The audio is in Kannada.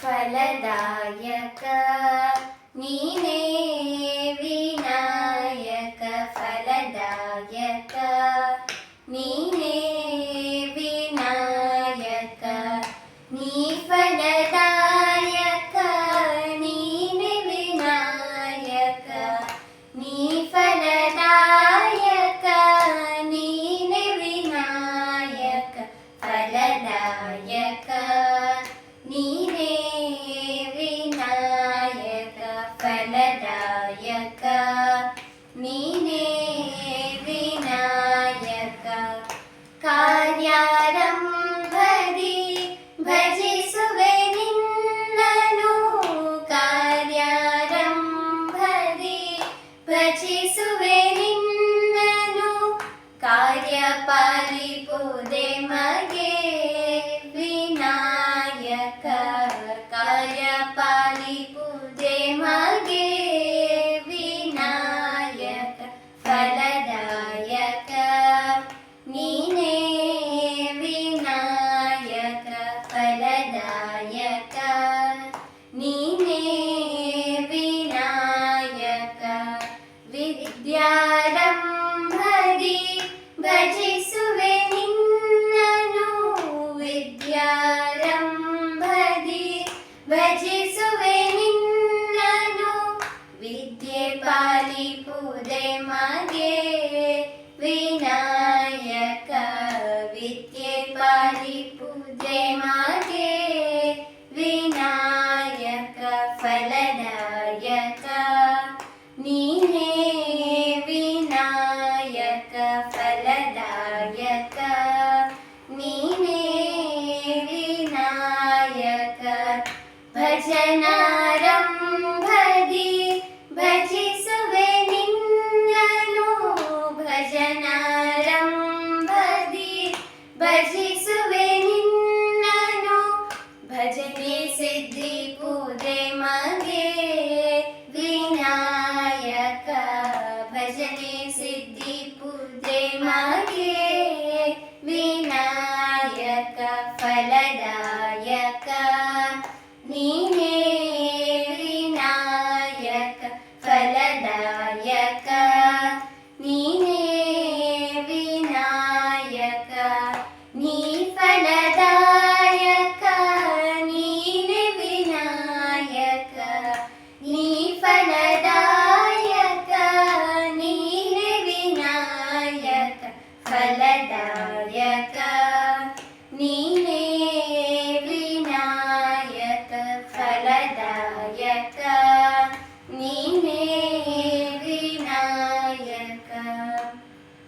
ಫಲದಾಯಕ ನೀನೇ ವಿನಾಯಕ ಫಲದಾಯಕ ನೀನೇ ವಿನಾಯಕ ನೀ ಫಲದಾಯಕ ನೀನೇ ವಿನಾಯಕ ನೀ ಫಲದಾಯಕ ನೀನೇ ವಿನಾಯಕ ಫಲದಾಯಕ ನೀನೇ ವಿನಾಯಕ ಫಲದಾಯಕ ನೀನೇ ವಿನಾಯಕ ಕಾರ್ಯಾರಂಭದಿ ಭಜಿಸುವೆ ನಿನ್ನನು ಕಾರ್ಯಾರಂಭದಿ ಭಜಿಸುವೆ ನಿನ್ನನು ಕಾರ್ಯಪಾಲಿಪುದೆ ಮಗೆ ವಿನಾಯಕ ಕಾರ್ಯಪಾಲಿಪುದೆ ಮಗೆ ವಿನಾಯಕ ಫಲದಾಯಕ ನೀನೇ ವಿನಾಯಕ ಫಲದಾಯಕ ನೀನೇ ವಿನಾಯಕ ವಿದ್ಯಾರಂಭದಿ ಭಜಿಸುವೆ ನಿನ್ನನು ವಿದ್ಯಾರಂಭದಿ ಭಜಿಸುವೆ ನಿನ್ನನು ವಿದ್ಯೆ ಪಾಲಿಪುದೆ ಮಗೆ ವಿನಾಯಕ ವಿದ್ಯೆ ಪಾಲಿಪುದೆ ಮಗೆ ವಿನಾಯಕ ಫಲದಾಯಕ ನೀನೇ ವಿನಾಯಕ ಫಲದಾಯಕ ನೀನೇ ವಿನಾಯಕ ಭಜನಾರಂಭದಿ ಭಜಿಸುವೆ ನಿನ್ನನು ಭಜನಾರಂಭದಿ ಭಜಿಸುವೆ ನಿನ್ನನು ಭಜನೆ ಸಿದ್ಧಿ ಪೂಜೆ ಮಗೆ ವಿನಾಯಕ ಭಜನೆ ಸಿದ್ಧಿ ಪೂಜೆ ಮಗೆ ವಿನಾಯಕ ಫಲದಾಯಕ ನೀನೇ ವಿನಾಯಕ ಫಲದಾಯಕ ನೀನೇ ವಿನಾಯಕ ನೀ ಫಲದಾಯಕ ನೀನೇ ವಿನಾಯಕ ನೀ ಫಲದಾಯಕ ನೀನೇ ವಿನಾಯಕ ಫಲದಾಯಕ ನೀನೇ ವಿನಾಯಕ ಫಲದಾಯಕ